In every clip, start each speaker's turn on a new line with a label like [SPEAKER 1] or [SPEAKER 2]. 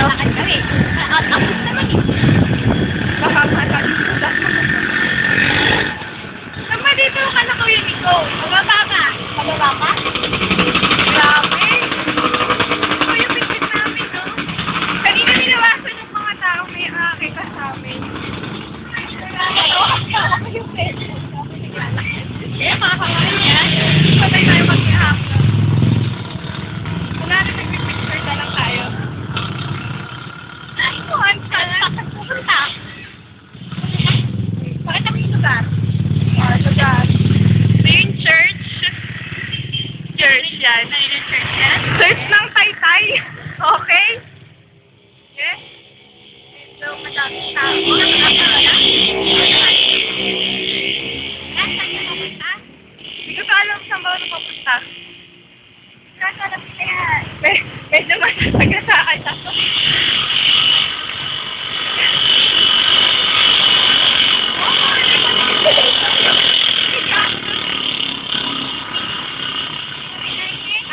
[SPEAKER 1] Lalakad kami. Tapos naman eh.
[SPEAKER 2] Baka matag. Sama dito ka na Kuya Nico.
[SPEAKER 1] Pababa ka. Pababa ka?
[SPEAKER 2] Grabe. Ito yung picture namin, no? Kanina nilawasan ng mga tao may kita sa amin.
[SPEAKER 1] Ako yung pwede.
[SPEAKER 2] Eh, mga kawain yan. Patay tayo mag-ihapon. Wala na nag-picture na lang tayo.
[SPEAKER 1] Ay, kuhan ka na. Pupunta. Bakit kami yung lugar?
[SPEAKER 2] Lugar.
[SPEAKER 1] Ito yung church. Church yan. Ano yung church yan?
[SPEAKER 2] Search ng Taytay. Okay? Yes?
[SPEAKER 1] So, madaming tao. Saan yung pupunta?
[SPEAKER 2] Hindi ko alam saan ba ako pupunta.
[SPEAKER 1] Saan ka lang kaya?
[SPEAKER 2] Medyo masasagasakay ako.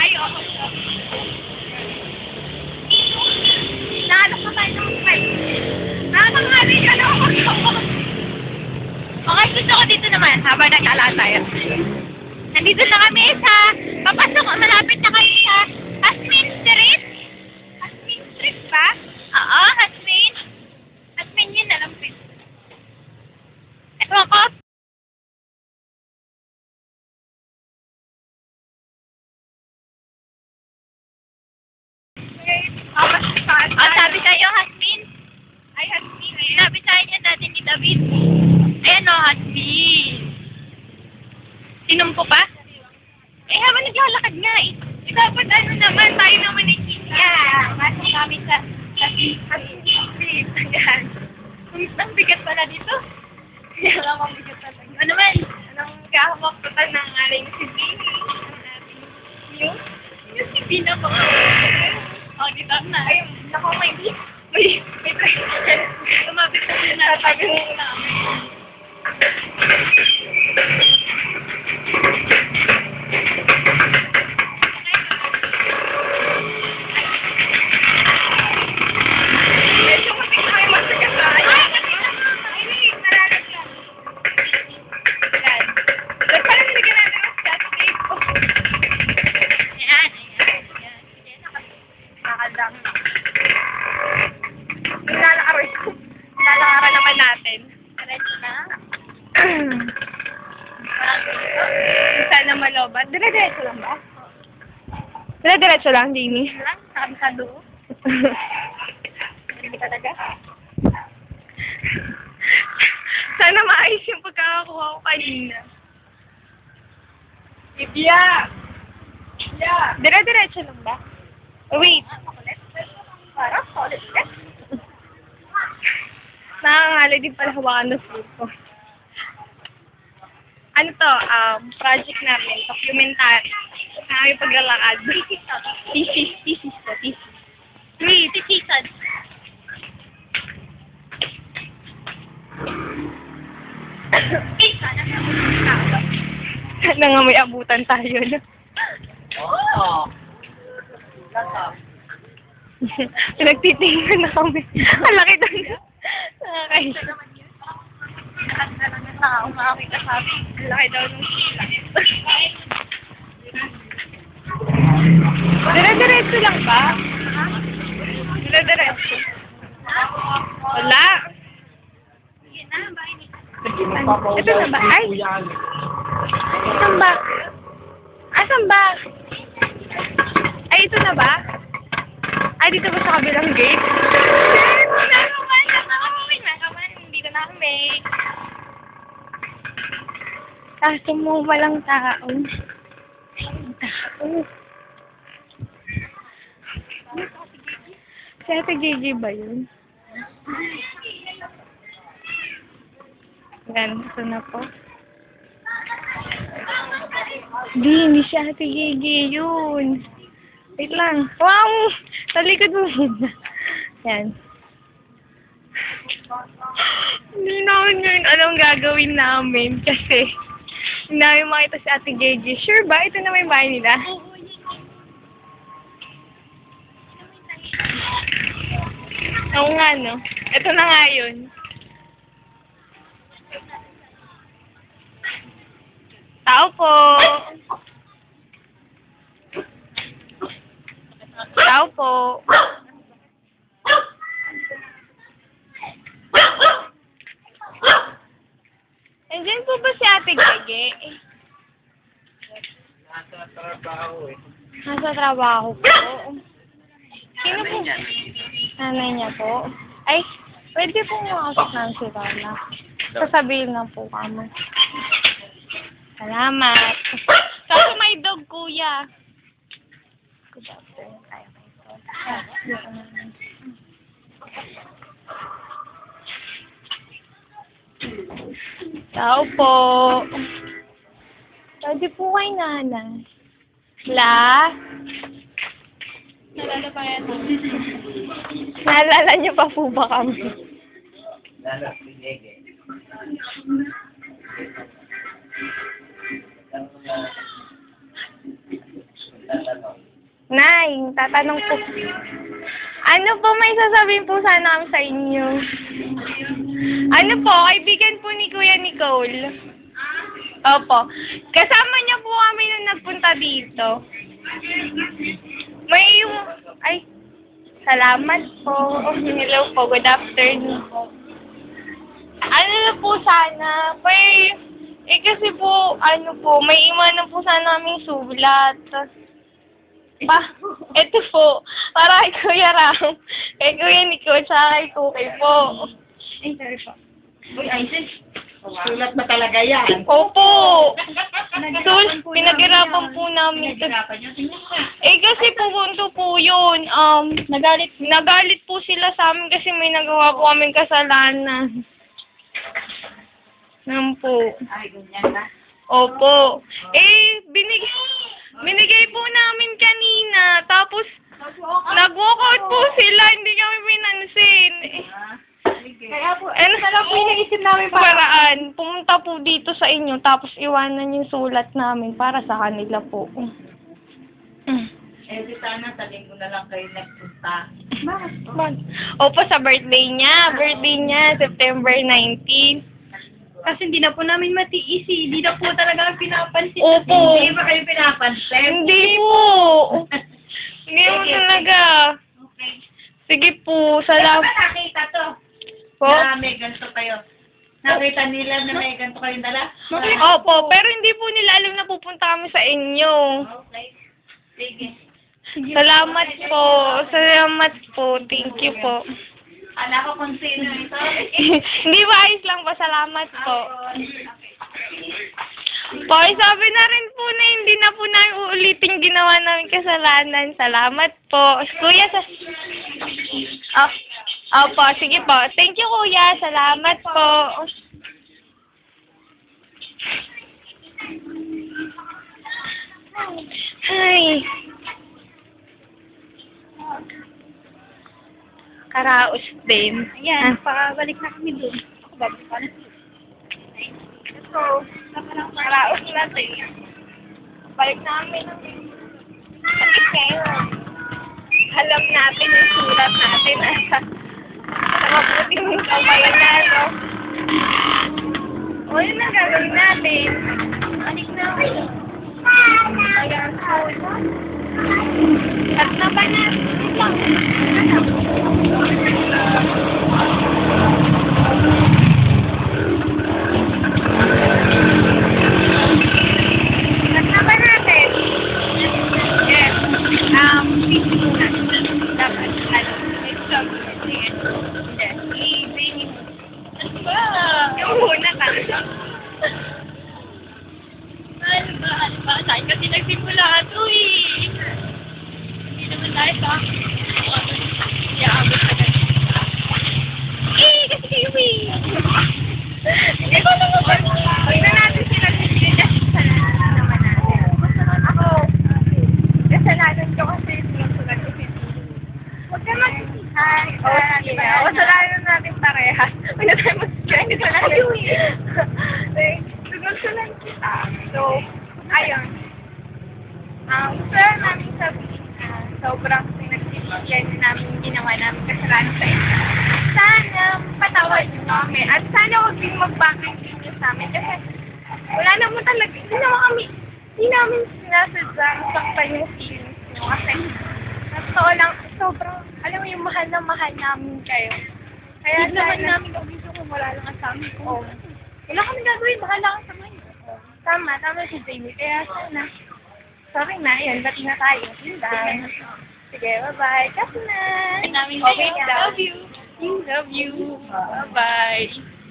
[SPEAKER 2] Ay, oo.
[SPEAKER 1] Lalo ka ba ng fight?
[SPEAKER 2] Nangangali ka na ako.
[SPEAKER 1] Okay, gusto ko dito naman habang nagkalaan tayo. Nandito na kami sa, papasok, malapit na kami sa Hasmin Street.
[SPEAKER 2] Hasmin Street ba?
[SPEAKER 1] Oo, Hasmin. Hasmin yun, alam ko yun. Ewan ko.
[SPEAKER 2] Okay. Tapos saan?
[SPEAKER 1] Oh, sabi sa'yo, Hasmin.
[SPEAKER 2] Ay, Hasmin.
[SPEAKER 1] Sinabi sa inyo dati ni David. Ayan o, Hasmin. Sinumpo pa? Eh, habang naglalakad nga eh.
[SPEAKER 2] Dapat ano naman, tayo naman ay kita.
[SPEAKER 1] Yeah, masok kami sa
[SPEAKER 2] Hasmin Street. Ayan. Ang bigat pala dito. Kaya lang ang bigat pala.
[SPEAKER 1] Ano naman?
[SPEAKER 2] Anong kahamaktutan ng aling si Bini? Ang ating news? Yung si Bina ko.
[SPEAKER 1] Oh, di ba na?
[SPEAKER 2] Ay, naku, may president.
[SPEAKER 1] Tumapit na sila.
[SPEAKER 2] Tatabi mo na. Medyo matik na yung masagasay. Ay, naralagyan. Yan. Dapat pala nilagyan natin ang chat tape ko.
[SPEAKER 1] Ayan, ayan, ayan.
[SPEAKER 2] Nakakadang na. Nilalakaran naman natin.
[SPEAKER 1] Diretso na.
[SPEAKER 2] Sana malobat. Dire-diretso lang ba? Dire-diretso lang, Jamie.
[SPEAKER 1] Lang, sabi sa loob. Hindi talaga.
[SPEAKER 2] Sana maayos yung pagkakakuha ko kanina. Ibya! Ibya! Dire-diretso lang ba? Oh, wait.
[SPEAKER 1] Parang solid ka.
[SPEAKER 2] Nakakangala din pala hawakan ng food ko. Ano to? Project namin. Documentary. Yung paglalakad. Thesis po. Thesis. Wait.
[SPEAKER 1] Titisan. Pizza na sa
[SPEAKER 2] Sana nga may abutan tayo. No?
[SPEAKER 1] Oh!
[SPEAKER 2] Pinagtitingnan na kami. Ang laki doon. Nakakaisa.
[SPEAKER 1] Lahat na lang ng tao makakita sa amin.
[SPEAKER 2] Ang laki daw ng sila. Dire-diretso lang ba? Dire-diretso. Wala.
[SPEAKER 1] Sige na, bahay ni
[SPEAKER 2] Ito na ba? Ay! Asan ba? Asan ba? Ay, ito na ba? Ay, dito ba sa kabilang gate? Dito na kami. Kaso mo walang tao. Walang tao. Si Ate Gigi ba yun? Yan, ito na po. Hindi siya Ate Gigi yun. Wait lang. Wow! Talikod mo muna. Yan. Hindi namin ngayon alam gagawin namin kasi hindi namin makita si Ate Gigi. Sure ba? Ito na may bahay nila? Oo nga, no? Ito na nga yun. Tao po. Tao po. Nandiyan po ba si Ate Gege?
[SPEAKER 3] Nasa trabaho eh.
[SPEAKER 2] Nasa trabaho po. Sino po? Nanay niya po. Ay, pwede po makasok ng si Lola. Sasabihin lang po kamo. Salamat. Kaso may dog, kuya. Good afternoon. Ay, tao po. Pwede po kay nanay. La? Naalala pa yan. Naalala niyo pa po ba kami?
[SPEAKER 3] Lala, pinege.
[SPEAKER 2] Nay, tatanong po. Ano po may sasabihin po sana kami sa inyo? Ano po, kaibigan po ni Kuya Nicole. Opo. Kasama niya po kami nung nagpunta dito. May yung... Ay, salamat po. Hello po, good afternoon po. Ano na po sana? Kasi po, ano po, may iwanan po sana kaming sulat. Ito po, para kay Kuya Ram, kay Kuya Nicole, tsaka kay Cookie po.
[SPEAKER 1] Ay, sorry po.
[SPEAKER 3] Uy, Aizen, sulat ba talaga yan?
[SPEAKER 2] Opo. Pinaghirapan po namin.
[SPEAKER 3] Pinaghirapan nyo? Tingnan ka.
[SPEAKER 2] Kasi pupunto po yun. Nagalit po sila sa amin kasi may nagawa po kaming kasalanan. Yan po.
[SPEAKER 3] Ay, ganyan na.
[SPEAKER 2] Opo. Binigay po namin kanina. Tapos, nag-walkout po sila. Hindi kami pinansin.
[SPEAKER 3] Kaya po,
[SPEAKER 2] Ano po inaisip namin paraan? Pumunta po dito sa inyo. Tapos, iwanan yung sulat namin para sa kanila po.
[SPEAKER 3] di sana sa linggo na lang kayo nagpunta.
[SPEAKER 2] Opo, sa birthday niya. September 19.
[SPEAKER 1] Kasi hindi na po namin matiis eh. Hindi na po talaga pinapansin.
[SPEAKER 2] Opo.
[SPEAKER 3] Hindi ba kayo pinapansin?
[SPEAKER 2] Hindi po. Hindi mo talaga.
[SPEAKER 3] Okay.
[SPEAKER 2] Sige po,
[SPEAKER 3] Kaya
[SPEAKER 2] salamat
[SPEAKER 3] ba nakita to?
[SPEAKER 2] po.
[SPEAKER 3] Na may ganito kayo. Nakita nila na may ganito kayong dala?
[SPEAKER 2] Opo, pero hindi po nila alam na pupunta kami sa inyo.
[SPEAKER 3] Okay. Sige.
[SPEAKER 2] Salamat po. Salamat po. Thank you po.
[SPEAKER 3] Ala ko kung sino ito.
[SPEAKER 2] Hindi ba ayos lang po? Salamat po. Sabi na rin po na hindi na po namin uulitin ginawa namin kasalanan. Salamat po. Kuya, Opo, sige po. Thank you, Kuya. Salamat po. Hi. Karaos din.
[SPEAKER 1] Ayan, pakabalik na kami dun. Ako babalik ka na.
[SPEAKER 2] So, karaos natin. Balik namin. Kasi alam natin yung sulat natin. Sa mabuting kabayan na, no? O, yun ang gagawin natin. Balik na ako. Ayan, at na ba na? At na ba natin? Yes. Dapat, next job. Yes. I-bini mo. Ano ba? Yung muna ka. Ano ba? Saan kasi nagsimula ito eh. Hindi naman tayo sa iaabot ka na. Kasi kayo eh. Ito naman ba? Huwag na natin sila sila kasalanan naman natin. Ako, kasalanan ko kasi sinusulat ko si huwag ka mag-isihan. Kasalanan natin parehas. Huwag na tayo mag-isihan. Sinusulat kita. So, ayun. Gusto namin sabihin na sobrang pinagsisihan namin ginawa namin kasalanan sa inyo. namin. Kasi wala naman talaga, hindi namin sinasadyang saktan yung feelings nyo. Kasi totoo lang, sobrang, alam mo yung mahal na mahal namin kayo. Kaya
[SPEAKER 1] Hindi naman
[SPEAKER 2] sana-
[SPEAKER 1] namin gawin kung wala lang ang sa amin.
[SPEAKER 2] Oo.
[SPEAKER 1] Wala kami gagawin, bahala ka sa mga.
[SPEAKER 2] Tama si Jamie. Kaya sana, sorry na, yun, ba't na tayo? Yun lang. Sige, bye-bye. Kasi na.
[SPEAKER 1] Namin
[SPEAKER 2] Okay,
[SPEAKER 1] kayo.
[SPEAKER 2] love
[SPEAKER 1] Love you. Love you. Bye-bye.